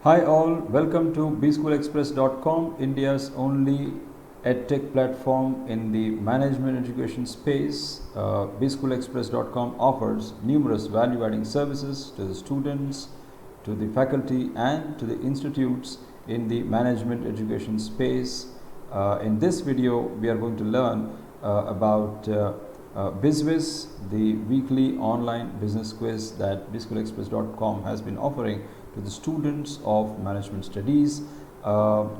Hi all, welcome to bschoolexpress.com, India's only edtech platform in the management education space. bschoolexpress.com offers numerous value-adding services to the students, to the faculty and to the institutes in the management education space. In this video, we are going to learn about BizWhiz, the weekly online business quiz that bschoolexpress.com has been offering to the students of management studies.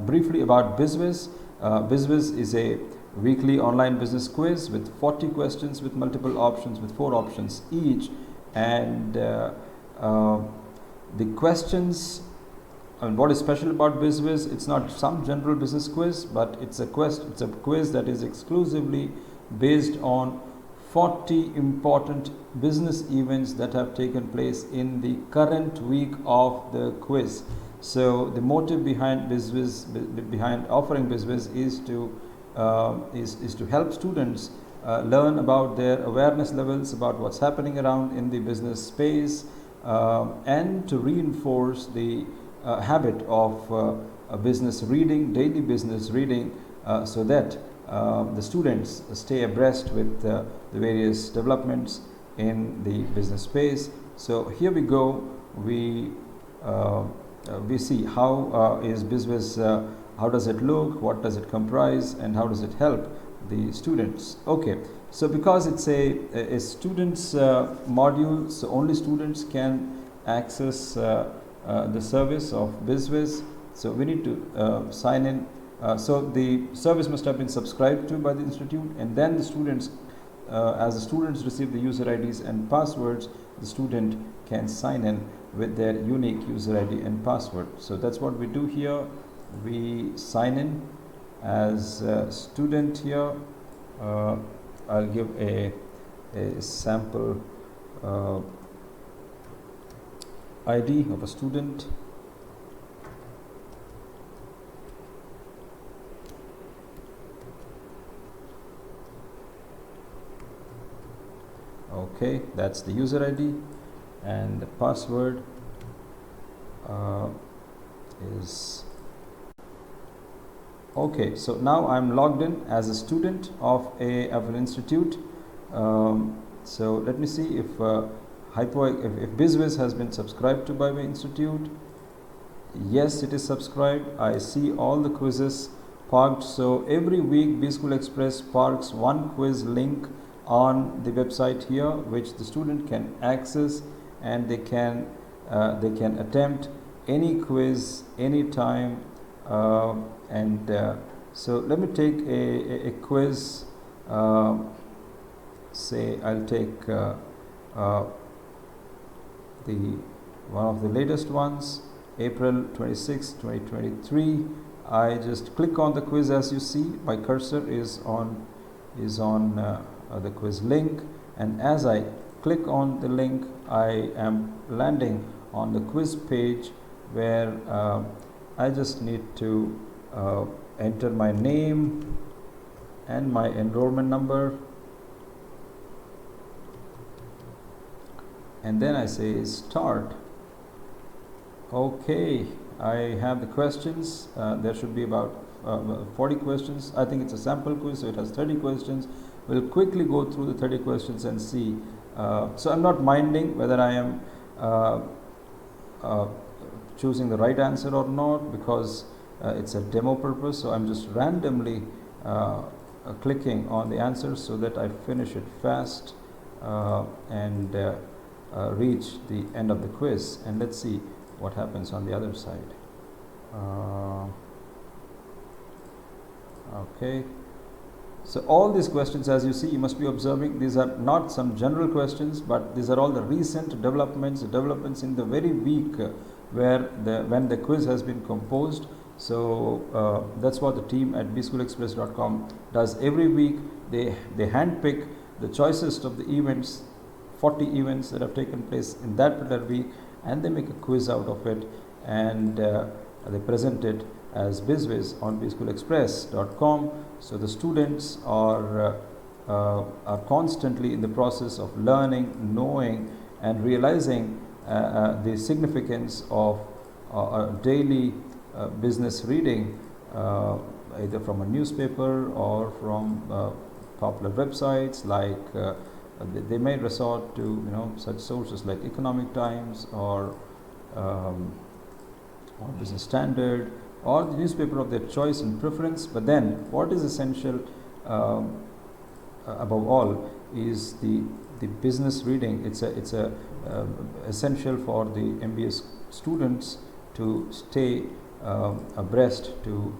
Briefly about BizWhiz. BizWhiz is a weekly online business quiz with 40 questions with multiple options, with 4 options each, and the questions. And what is special about BizWhiz? It's not some general business quiz, but it's a quiz that is exclusively based on 40 important business events that have taken place in the current week of the quiz. So the motive behind BizWhiz, behind offering BizWhiz, is to help students learn about their awareness levels about what's happening around in the business space, and to reinforce the habit of business reading, daily business reading, so that the students stay abreast with the various developments in the business space. So here we go. We see how is BizWhiz, how does it look, what does it comprise, and how does it help the students. Okay, so because it's a students module, so only students can access the service of BizWhiz. So we need to sign in. So the service must have been subscribed to by the institute, and then the students, as the students receive the user IDs and passwords, the student can sign in with their unique user ID and password. So that's what we do here. We sign in as a student here. I'll give a sample ID of a student. Okay, that's the user ID, and the password is okay. So now I'm logged in as a student of an institute. So let me see if if BizWhiz has been subscribed to by my institute. Yes, it is subscribed. I see all the quizzes parked. So every week BSchool Express parks one quiz link on the website here, which the student can access, and they can attempt any quiz anytime. So let me take a quiz. Say I'll take the one of the latest ones, April 26, 2023. I just click on the quiz. As you see, my cursor is on the quiz link, and as I click on the link, I am landing on the quiz page, where I just need to enter my name and my enrollment number, and then I say start. Okay, I have the questions. There should be about 40 questions. I think it's a sample quiz, so it has 30 questions. We'll quickly go through the 30 questions and see. So I'm not minding whether I am choosing the right answer or not, because it's a demo purpose. So I'm just randomly clicking on the answers so that I finish it fast and reach the end of the quiz. And let's see what happens on the other side. Okay. So all these questions, as you see, you must be observing, these are not some general questions, but these are all the recent developments in the very week when the quiz has been composed. So that's what the team at bschoolexpress.com does every week. They handpick the choicest of the events, 40 events that have taken place in that particular week, and they make a quiz out of it, and they present it as BizWhiz on bschoolexpress.com. So the students are constantly in the process of learning, knowing, and realizing the significance of a daily business reading, either from a newspaper or from popular websites like they may resort to such sources like Economic Times um, or Business Standard or the newspaper of their choice and preference. But then what is essential above all is the business reading. It's a essential for the MBS students to stay abreast, to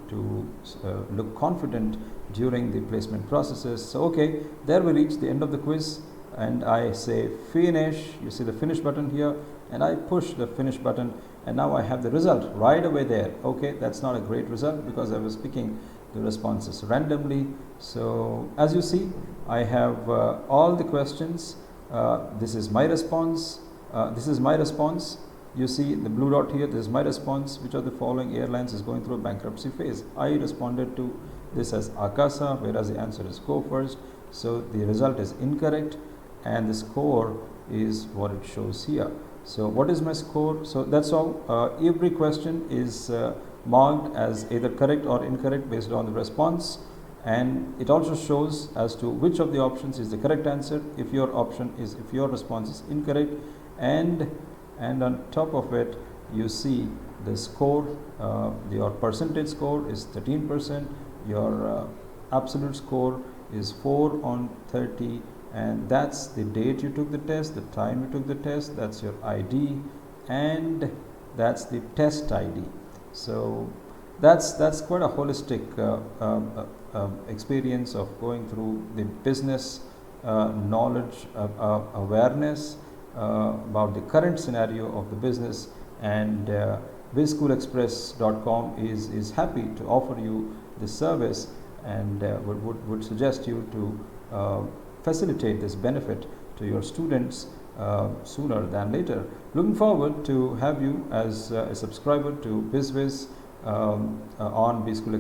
look confident during the placement processes. So okay, there we reach the end of the quiz, and I say finish. You see the finish button here, and I push the finish button, and now I have the result right away there. Okay, that's not a great result because I was picking the responses randomly. So as you see, I have all the questions. This is my response. This is my response. You see the blue dot here. This is my response. Which of the following airlines is going through a bankruptcy phase? I responded to this as Akasa, whereas the answer is Go First. So the result is incorrect, and the score is what it shows here. So what is my score? So that's all. Every question is marked as either correct or incorrect based on the response, and it also shows as to which of the options is the correct answer if your response is incorrect, and on top of it you see the score. Your percentage score is 13%, your absolute score is 4 on 30, and that's the date you took the test, the time you took the test, that's your ID, and that's the test ID. So that's quite a holistic experience of going through the business knowledge, awareness about the current scenario of the business, and BizSchoolExpress.com is happy to offer you this service, and would suggest you to facilitate this benefit to your students sooner than later. Looking forward to have you as a subscriber to BizWhiz on BizSchool.